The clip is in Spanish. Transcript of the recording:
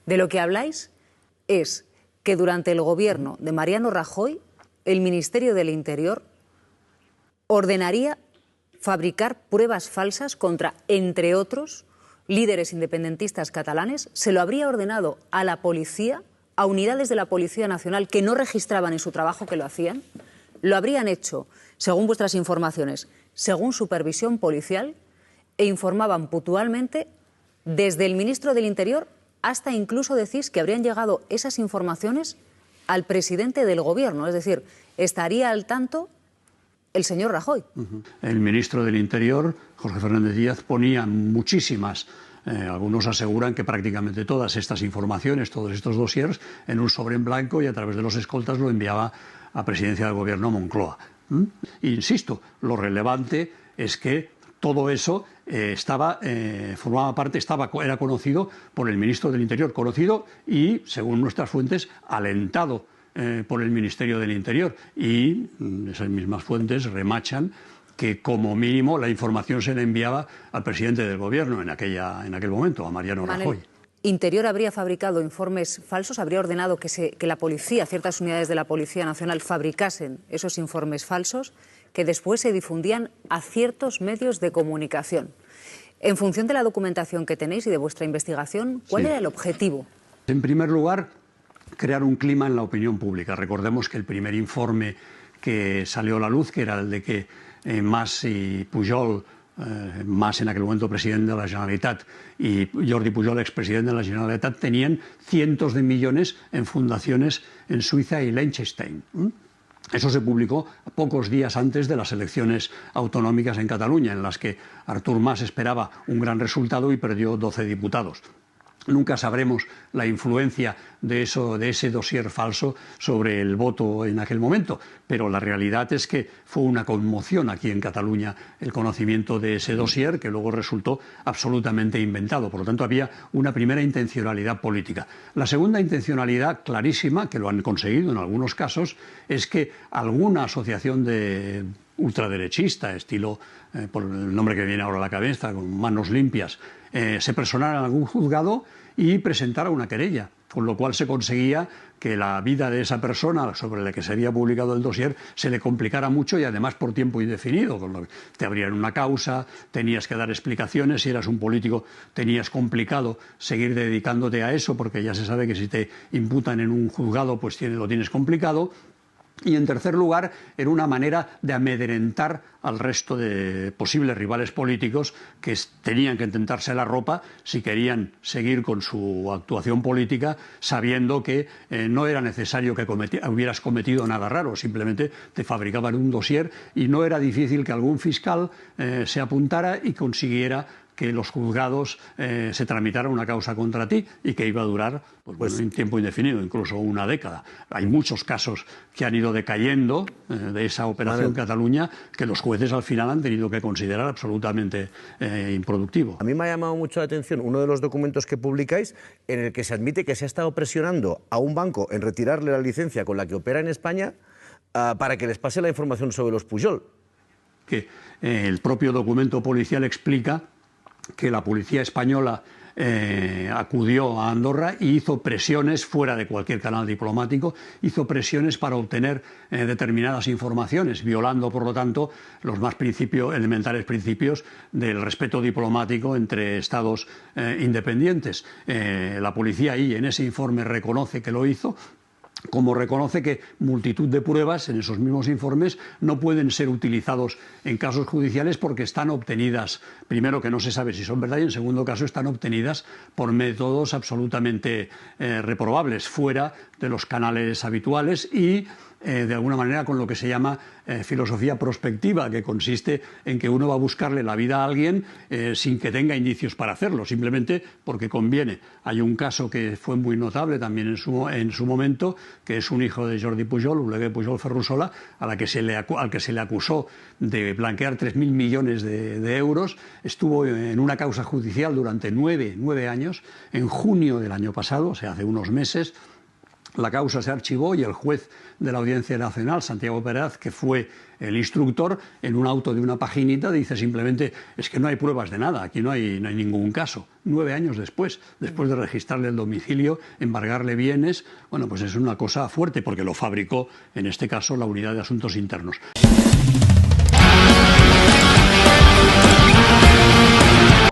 De lo que habláis es que durante el gobierno de Mariano Rajoy, el Ministerio del Interior ordenaría fabricar pruebas falsas contra, entre otros, líderes independentistas catalanes. Se lo habría ordenado a la policía, a unidades de la Policía Nacional que no registraban en su trabajo que lo hacían. Lo habrían hecho, según vuestras informaciones, según supervisión policial, e informaban puntualmente desde el ministro del Interior hasta incluso decís que habrían llegado esas informaciones al presidente del gobierno. Es decir, estaría al tanto el señor Rajoy. El ministro del Interior, Jorge Fernández Díaz, ponía muchísimas, algunos aseguran que prácticamente todas estas informaciones, todos estos dossiers, en un sobre en blanco y a través de los escoltas lo enviaba a Presidencia del Gobierno Moncloa. Insisto, lo relevante es que todo eso formaba parte, era conocido por el ministro del Interior, conocido y, según nuestras fuentes, alentado por el Ministerio del Interior. Y esas mismas fuentes remachan que, como mínimo, la información se le enviaba al presidente del Gobierno en aquel momento, a Mariano Rajoy. Interior habría fabricado informes falsos, habría ordenado que la policía, ciertas unidades de la Policía Nacional, fabricasen esos informes falsos que después se difundían a ciertos medios de comunicación. En función de la documentación que tenéis y de vuestra investigación, ¿cuál era el objetivo? En primer lugar, crear un clima en la opinión pública. Recordemos que el primer informe que salió a la luz, que era el de que Mas y Pujol, Mas en aquel momento presidente de la Generalitat y Jordi Pujol, expresidente de la Generalitat, tenían cientos de millones en fundaciones en Suiza y Liechtenstein. Eso se publicó pocos días antes de las elecciones autonómicas en Cataluña, en las que Artur Mas esperaba un gran resultado y perdió 12 diputados. Nunca sabremos la influencia de ese dossier falso sobre el voto en aquel momento, pero la realidad es que fue una conmoción aquí en Cataluña el conocimiento de ese dossier, que luego resultó absolutamente inventado. Por lo tanto, había una primera intencionalidad política. La segunda intencionalidad clarísima, que lo han conseguido en algunos casos, es que alguna asociación de ultraderechista, estilo, por el nombre que viene ahora a la cabeza, con manos limpias, se personara en algún juzgado y presentara una querella, con lo cual se conseguía que la vida de esa persona sobre la que se había publicado el dossier se le complicara mucho y además por tiempo indefinido, con lo que te abrían una causa, tenías que dar explicaciones, si eras un político tenías complicado seguir dedicándote a eso porque ya se sabe que si te imputan en un juzgado pues lo tienes complicado. Y en tercer lugar, era una manera de amedrentar al resto de posibles rivales políticos que tenían que tentarse la ropa si querían seguir con su actuación política, sabiendo que no era necesario que hubieras cometido nada raro, simplemente te fabricaban un dossier y no era difícil que algún fiscal se apuntara y consiguiera que los juzgados se tramitara una causa contra ti y que iba a durar un tiempo indefinido, incluso una década. Hay muchos casos que han ido decayendo de esa operación Cataluña que los jueces al final han tenido que considerar absolutamente improductivo. A mí me ha llamado mucho la atención uno de los documentos que publicáis en el que se admite que se ha estado presionando a un banco en retirarle la licencia con la que opera en España para que les pase la información sobre los Pujol. Que el propio documento policial explica que la policía española acudió a Andorra y hizo presiones fuera de cualquier canal diplomático, hizo presiones para obtener determinadas informaciones, violando, por lo tanto, los más elementales principios del respeto diplomático entre Estados independientes. La policía ahí en ese informe reconoce que lo hizo, como reconoce que multitud de pruebas en esos mismos informes no pueden ser utilizados en casos judiciales porque están obtenidas, primero que no se sabe si son verdad y en segundo caso están obtenidas por métodos absolutamente reprobables, fuera de los canales habituales y de alguna manera con lo que se llama filosofía prospectiva, que consiste en que uno va a buscarle la vida a alguien sin que tenga indicios para hacerlo, simplemente porque conviene. Hay un caso que fue muy notable también en su momento, que es un hijo de Jordi Pujol, Oleguer Pujol Ferrusola, al que se le acusó de blanquear 3.000 millones de euros. Estuvo en una causa judicial durante nueve años. En junio del año pasado, o sea, hace unos meses, la causa se archivó y el juez de la Audiencia Nacional, Santiago Pérez, que fue el instructor, en un auto de una paginita dice simplemente es que no hay pruebas de nada, aquí no hay ningún caso. 9 años después de registrarle el domicilio, embargarle bienes, bueno, pues es una cosa fuerte porque lo fabricó, en este caso, la Unidad de Asuntos Internos.